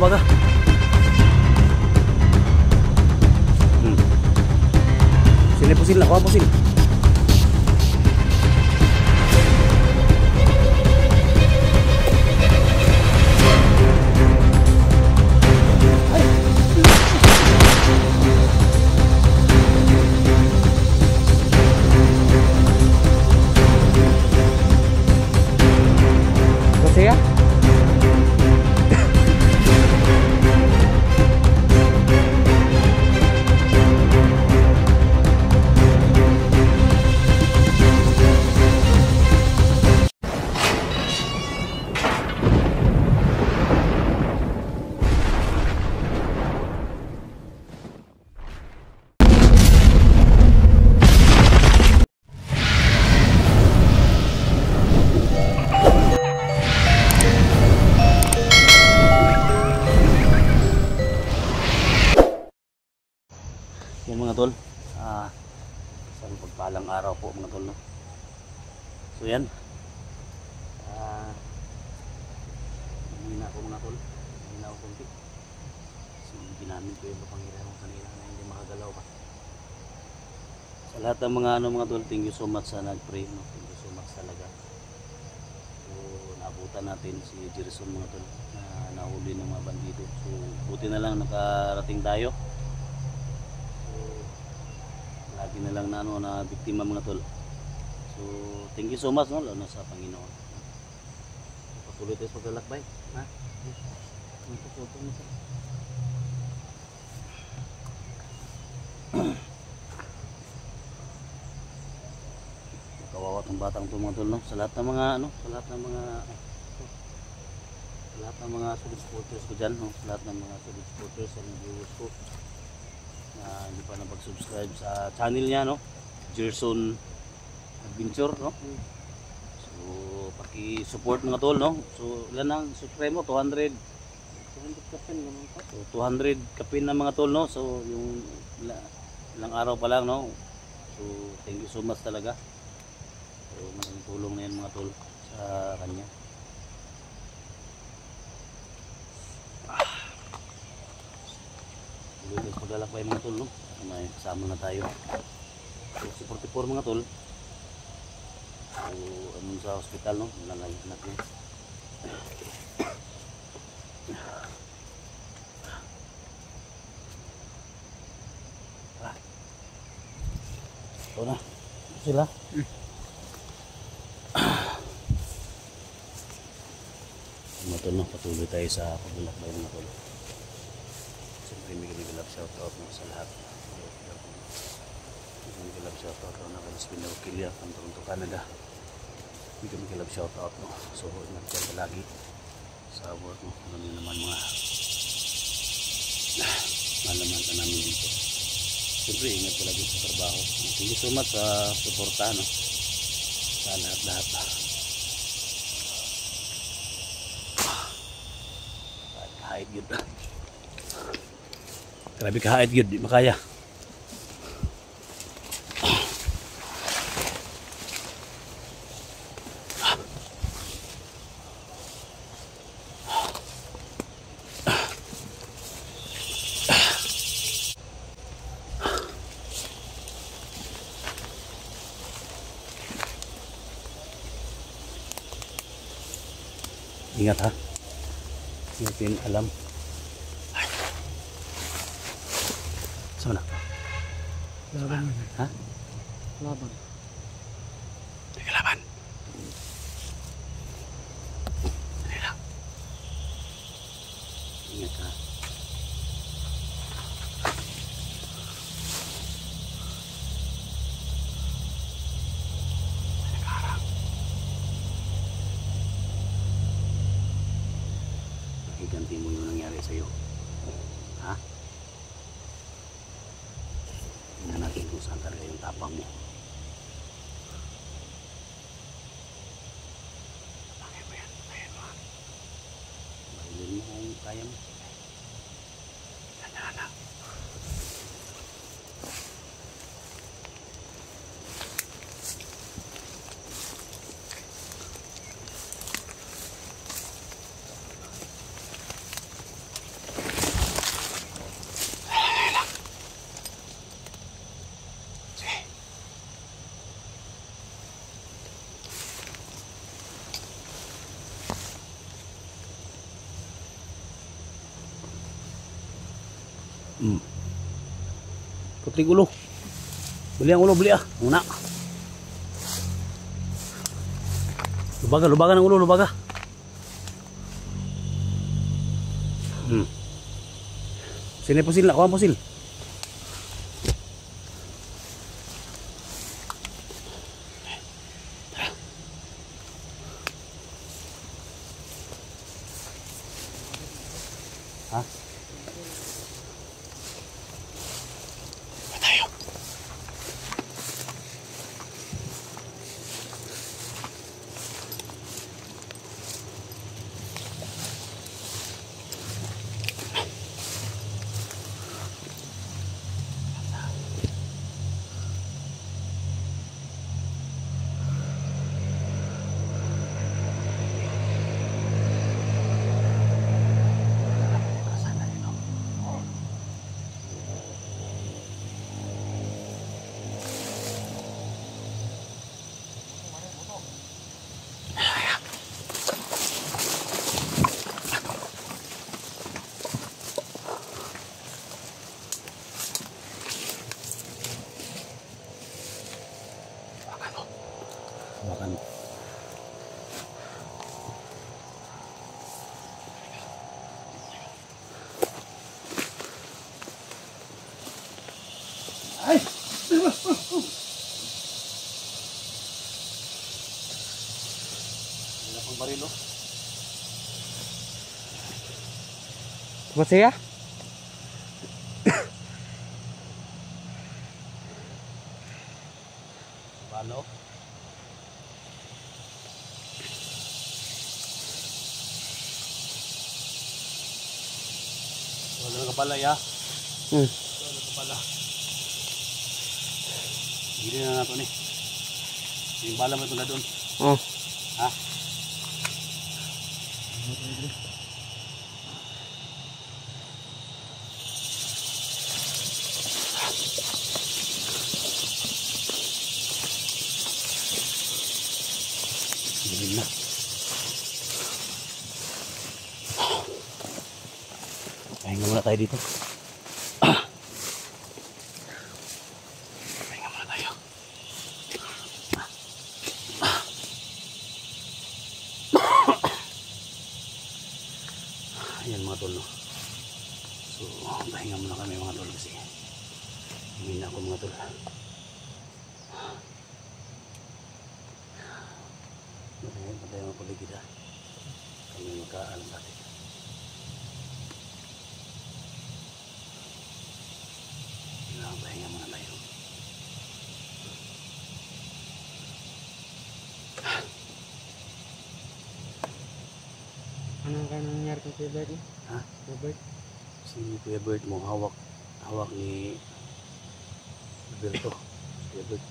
baga. Sini pusil lah, kuha pusil. Saya yan mga tol, isang pagpalang araw po mga tol, no? So yan, mahina ako mga tol, mahina ako konti. So ginamit ko yung papangiran ko kanina na hindi makagalaw pa. Sa lahat ng mga mga tol, thank you so much sa nag-pray, no? Thank you so much talaga. So naabutan natin si Jerson mga tol, na nahuli ng mga bandido. So buti na lang nakarating tayo. Lagi na lang na na biktima mga tol. So thank you so much, no, lalo sa Panginoon. Patuloy tayo sa paglalakbay, ha? Kawawa tong batang to mga tol, no? Sa lahat ng mga sa lahat ng mga solid supporters ko dyan, no? Sa lahat ng mga solid supporters and viewers ko na hindi pa napag-subscribe sa channel niya, no? Jerson Adventure, no? So paki-support mga tol, no? So ilan ang subscribe mo? 200 kapin naman pa. So 200 kapin na mga tol, no? So yung ilang araw pa lang, no? So thank you so much talaga. So malaking tulong na yan mga tol sa kanya. Dito paglalakbay mga tol, no? May kasama na tayo. So si 44 mga tol. So anong sa hospital, no? Nalay anak niya. Ito na sila. Mga tol, no? Patuloy tayo sa paglalakbay mga tol. Siyempre may galap shoutout mo sa lahat. May galap shoutout mo na kay Spinner Kilya from Toronto, Canada. May galap shoutout mo. So ingat ka palagi sa work mo. Ano yun naman mga malaman ka namin dito. Siyempre ingat ka lagi sa trabaho. Thank you so much sa suporta, no? Sa lahat-lahat. Kahit yun. Grabe kahit yun, di makaya. Ingat ha. Ingatin alam. Sana. Laban. Ha? Laban. Teka, laban. Dali lang. Ingat ha. Nagharang. Nakiganti mo yung nangyari sa'yo. Ha? Tingnan natin kung saan talaga yung tapang mo. Bakit mo yan? Ayan mo. Marilin mo kung kaya mo. Tandaan na. Putring ulo. Beli ang ulo, beli ah. Muna. Lubaga, lubaga ng ulo, lubaga. Sini pusil nak, kuha pusil. Ha? Tayo. Makan. Ay! Wala pang barilo. Masaya? Balo. Wala na kapala ya. Wala na kapala. Hindi na nato ni. Yung bala mo ito na doon. Oh. Ha? Hindi na. Pahinga muna tayo dito. Pahinga muna tayo. Ayan mga tol, no? So, pahinga muna kami mga tol kasi hindi na ako mga tol. Matay mga paligid ha. Kami magkaalam natin. Pahinga muna tayo. Anong kaya nangyari kay Kuya Bert? Ha? Kuya Bert? Si Kuya Bert mo hawak ni Roberto. Kuya Bert.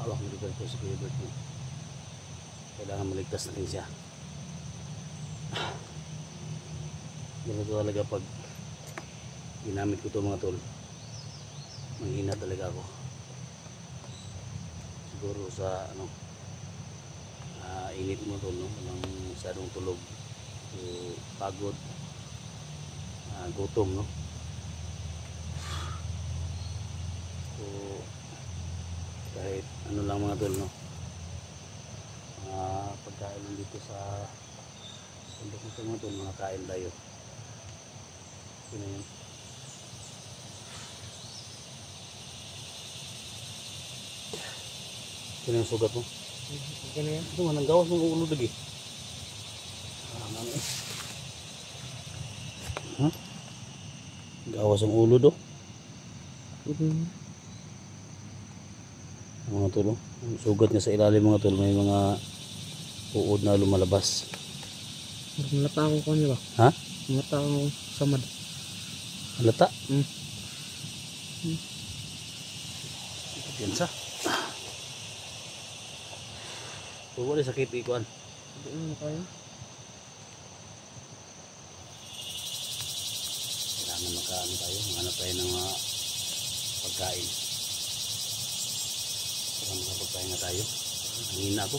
Hawak ni Roberto si Kuya Bert mo. Kailangan maligtas natin siya. Ganito talaga pag ginamit ko ito mga tol. Manghina talaga ako. Siguro sa init mo tol, no? Walang masyadong tulog. So, pagod. Gutom, no? So, kahit ano lang mga tol, no? Pagkain dito sa bundok nito mga tol, mga kain tayo. Sino yun? Sino yung sugat mo? Okay na yan? Ito man, ang gawas ng ulo lagi. Ha? Gawas ang ulo do. Mga tol, ang sugat niya sa ilalim mga tol, may mga uod na lumalabas. Malata ako ko niya ba? Ha? Malata ako samad. Halata? Piyansa. So, wala sakit ikuan. Hindi mo kaya? Kailangan makaano tayo, maghanap tayo ng mga pagkain. Para makapagkain na tayo. Hangin ako.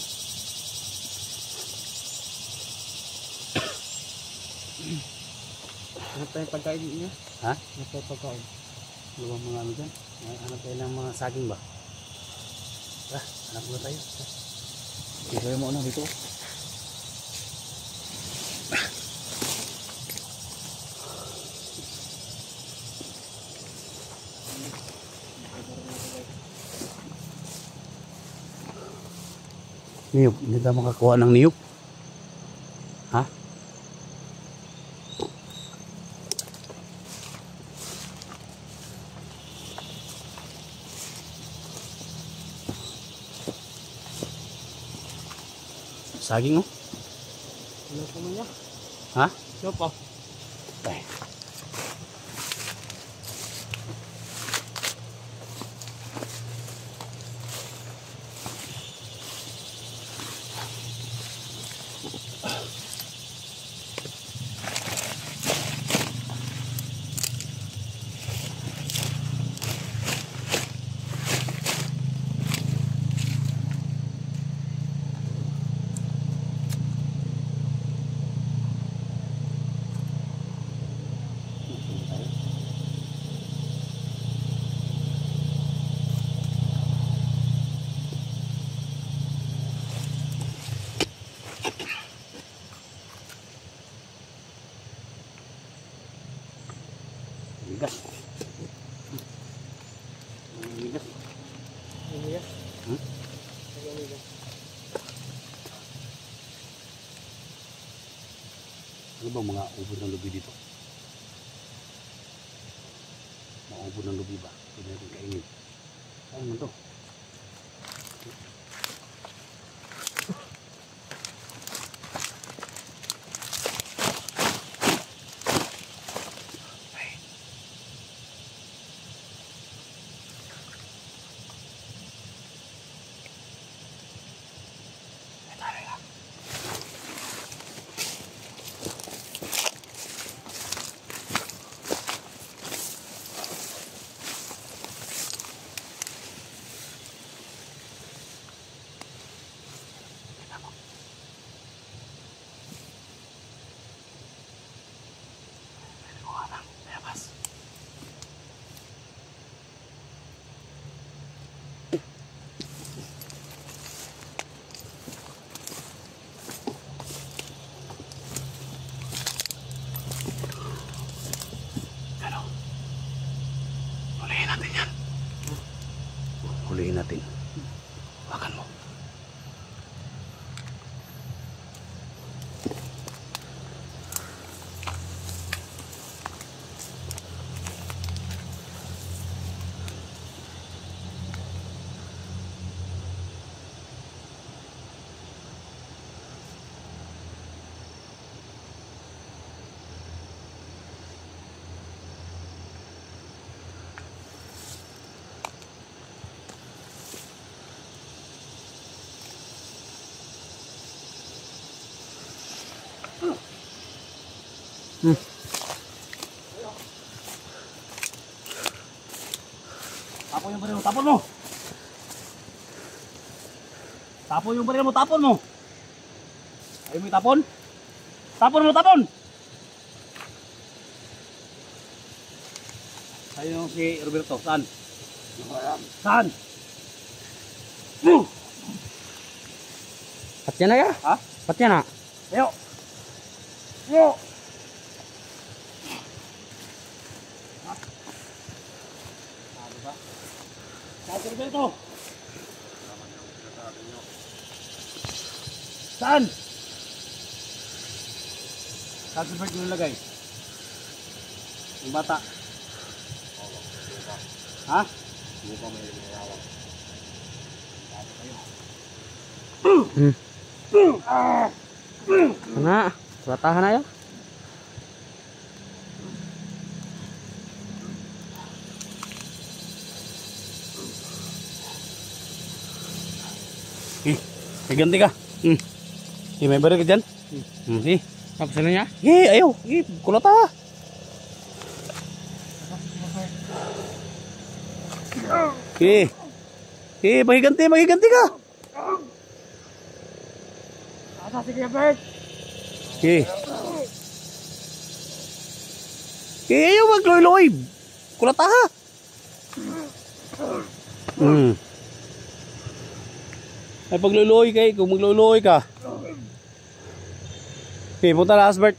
Hanap tayong pagkain niya? Ha? Napapagkaon. Ano ba mga ano dyan? Hanap tayo ng mga saging ba? Tara, hanap muna tayo. Tigay mo na dito. Niyog, hindi tayo makakuha ng niyog. Ha? Saging oh. Ano pa man niya? Ha? Ano pa? Ay. Bigas. Bigas. Ano yan? Hmm? Ano yan? Ano ba mga ubod ng lubi dito? Mga ubod ng lubi ba? Pwede natin kainin. Ano naman to? Huliin natin yan. Huliin natin. Hawakan mo. Tapon yung baril mo, tapon mo! Tapon yung baril mo, tapon mo! Ayaw mo itapon? Tapon mo, tapon! Sa'yo si Roberto, saan? Saan? Patya na ya? Ha? Patya na? Ayo! Ayo! Diba? Saan si Roberto? Saan? Saan si Roberto nilagay? Yung bata? Ha? Ano? Ratahan na ya? Ganti ka. May baril ka dyan? Si. Tapos ano niya? Ayaw. Kulata. Magiganti ka. Asa si Kuya Bert? Ayaw magloy-loy. Kulata ha. Ay pagloy-loy kay, kung magloy-loy ka. Okay, punta na Asbert.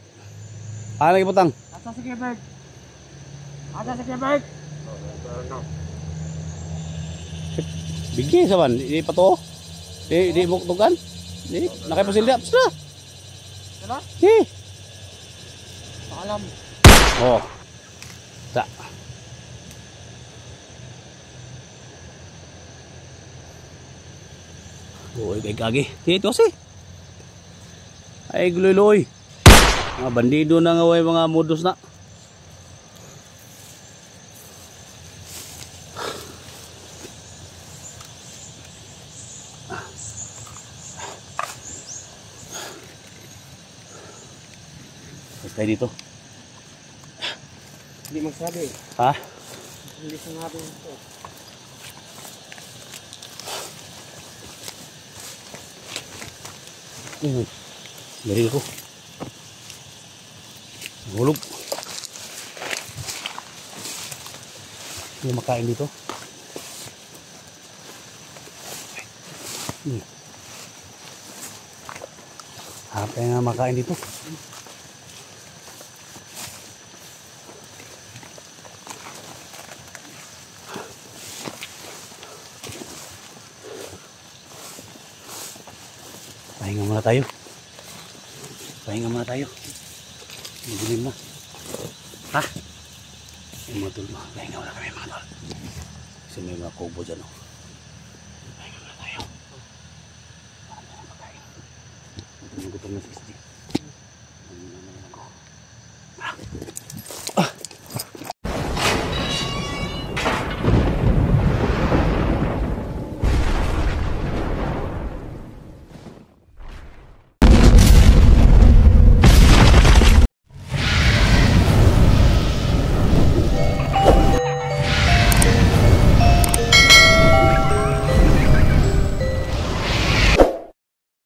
Ano lagi putang? Asa si Kebert? Asa si Kebert? Bigyan sa man, di pa to. Di mo tugan. Di, nakaipasilya. Sila. Sila? Di. Paalam. Oh. Sa. Uy, kay kagi. Dito si. Ay, gluloy. Mga bandido na nga way mga modus na. Tayo dito. Hindi magsabi. Ha? Hindi sinabi ito. Dari ko. Hulog. Hindi makain dito. Apa yang makain dito? Pahinga muna tayo. Pahinga muna tayo. Madilim na. Ha? Yung mga tulma. Pahinga muna kami mga tol. Kasi may mga kubo dyan. Oh. Pahinga muna tayo. Para tayo na pagkain. Gutom na si SG.